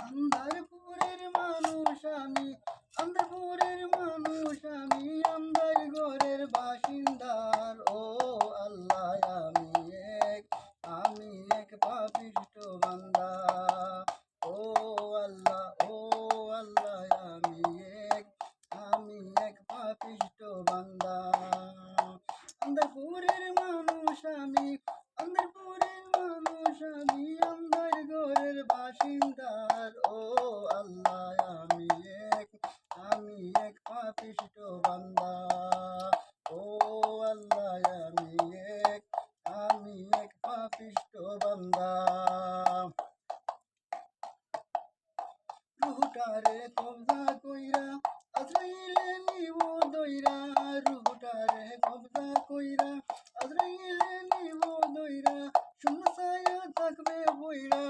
আন্ধারপুরের মানুষ আমি, আন্ধারপুরের মানুষ আমি, আন্ধার ঘরের বাসিন্দার। ও আল্লাহ আমি এক পাপিষ্ঠ বান্দা। ও আল্লাহ, ও আল্লাহ আমি এক পাপিষ্ঠ বান্দা। আন্ধারপুরের মানুষ আমি, আন্ধারপুরের মানুষ আমি, আন্ধার ঘরের বাসিন্দার। ও আল্লাহ আমি এক পাপিষ্ঠ বান্দা। ও আল্লাহ আমি এক পাপিষ্ঠ বান্দা। রুহুটারে কবজা কইরা আজরাইলে নিব দইরা, রুহুটারে কবজা কইরা আজরাইলে নিব দইরা, শূন্য ছায়া থাকবে বইরা।